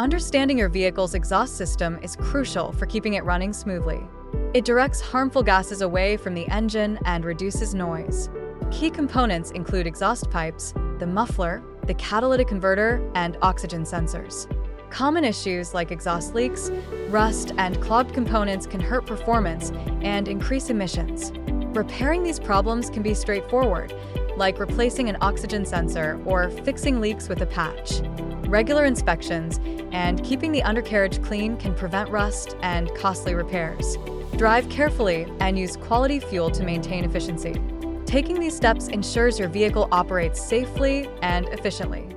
Understanding your vehicle's exhaust system is crucial for keeping it running smoothly. It directs harmful gases away from the engine and reduces noise. Key components include exhaust pipes, the muffler, the catalytic converter, and oxygen sensors. Common issues like exhaust leaks, rust, and clogged components can hurt performance and increase emissions. Repairing these problems can be straightforward, like replacing an oxygen sensor or fixing leaks with a patch. Regular inspections and keeping the undercarriage clean can prevent rust and costly repairs. Drive carefully and use quality fuel to maintain efficiency. Taking these steps ensures your vehicle operates safely and efficiently.